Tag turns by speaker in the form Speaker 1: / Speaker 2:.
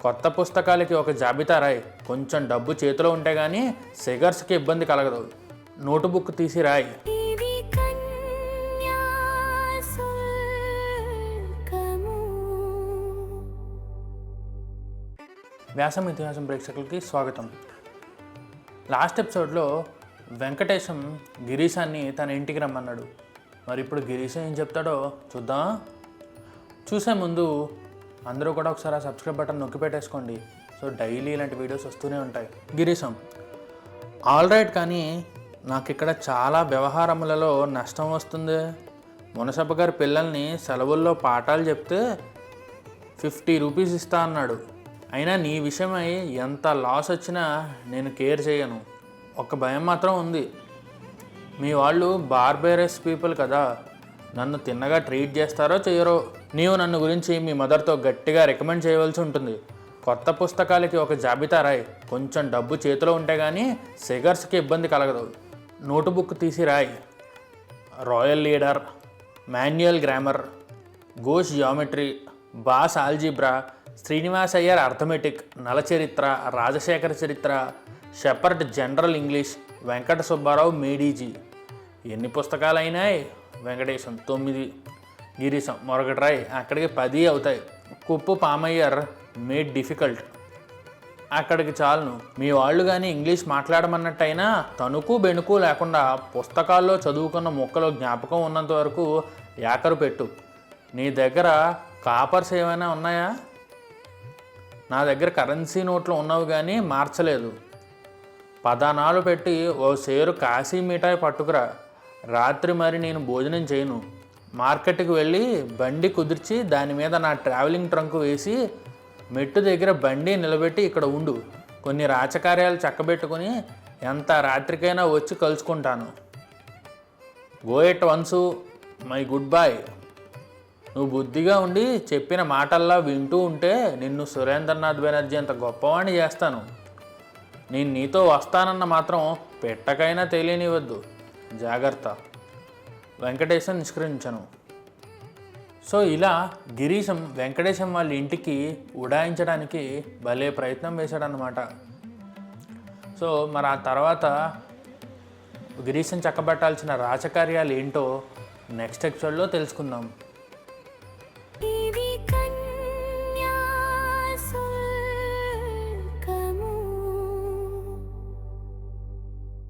Speaker 1: కొత్త పుస్తకాలకి ఒక జాబితా రాయి. కొంచెం డబ్బు చేతిలో ఉంటే కానీ సిగర్స్కి ఇబ్బంది కలగదు. నోటుబుక్ తీసి రాయి. వ్యాసం ఇతిహాసం ప్రేక్షకులకి స్వాగతం. లాస్ట్ ఎపిసోడ్లో వెంకటేశం గిరీశాన్ని తన ఇంటికి రమ్మన్నాడు. మరి ఇప్పుడు గిరీశం ఏం చెప్తాడో చూద్దాం. చూసే ముందు అందరూ కూడా ఒకసారి ఆ సబ్స్క్రైబ్ బటన్ నొక్కి పెట్టేసుకోండి. సో డైలీ ఇలాంటి వీడియోస్ వస్తూనే ఉంటాయి. గిరీశం: ఆల్ రైట్, కానీ నాకు ఇక్కడ చాలా వ్యవహారములలో నష్టం వస్తుంది. మునసబ్బ గారి పిల్లల్ని సెలవుల్లో పాఠాలు చెప్తే 50 రూపీస్ ఇస్తా అన్నాడు. అయినా నీ విషయమై ఎంత లాస్ వచ్చినా నేను కేర్ చేయను. ఒక భయం మాత్రం ఉంది. మీ వాళ్ళు బార్బేరస్ పీపుల్ కదా, నన్ను తిన్నగా ట్రీట్ చేస్తారో చేయరో. నీవు నన్ను గురించి మీ మదర్తో గట్టిగా రికమెండ్ చేయవలసి ఉంటుంది. కొత్త పుస్తకాలకి ఒక జాబితా రాయి. కొంచెం డబ్బు చేతిలో ఉంటే కానీ సిగర్స్కి ఇబ్బంది కలగదు. నోటుబుక్ తీసి రాయి. Royal leader, manual grammar, Ghosh geometry, boss algebra, Srinivas Iyer arithmetic, నల చరిత్ర, రాజశేఖర చరిత్ర, shepherd general English, Venkata Subbarao made easy. ఎన్ని పుస్తకాలు అయినాయి? వెంకటేశం: 9. గిరీశం: మరొకటి రాయి. అక్కడికి 10 అవుతాయి. కుప్పు పామయ్యర్ మేడ్ డిఫికల్ట్. అక్కడికి చాలును. మీ వాళ్ళు కానీ ఇంగ్లీష్ మాట్లాడమన్నట్టయినా తణుకు బెణుకు లేకుండా పుస్తకాల్లో చదువుకున్న ముక్కలో జ్ఞాపకం ఉన్నంత వరకు యాకరు పెట్టు. నీ దగ్గర కాపర్స్ ఏమైనా ఉన్నాయా? నా దగ్గర కరెన్సీ నోట్లు ఉన్నవి కానీ మార్చలేదు. పదానాలు పెట్టి ఓ సేరు కాశీ మిఠాయి పట్టుకురా. రాత్రి మరి నేను భోజనం చేయను. మార్కెట్కి వెళ్ళి బండి కుదిర్చి దాని మీద నా ట్రావెలింగ్ ట్రంక్ వేసి మెట్టు దగ్గర బండి నిలబెట్టి ఇక్కడ ఉండు. కొన్ని రాచకార్యాలు చక్కబెట్టుకుని ఎంత రాత్రికైనా వచ్చి కలుసుకుంటాను. Go at once, my good boy. నువ్వు బుద్ధిగా ఉండి చెప్పిన మాటల్లా వింటూ ఉంటే నిన్ను సురేంద్రనాథ్ బెనర్జీ అంత గొప్పవాణ్ణి చేస్తాను. నేను నీతో వస్తానన్న మాత్రం పెట్టకైనా తెలియనివద్దు. జాగ్రత్త. వెంకటేశం నిష్క్రమించను. సో ఇలా గిరీశం వెంకటేశం వాళ్ళ ఇంటికి ఉడాయించడానికి భలే ప్రయత్నం వేశాడనమాట. సో మరి ఆ తర్వాత గిరీశం చక్కబెట్టాల్సిన రాజకార్యాలు ఏంటో నెక్స్ట్ ఎపిసోడ్లో తెలుసుకుందాం.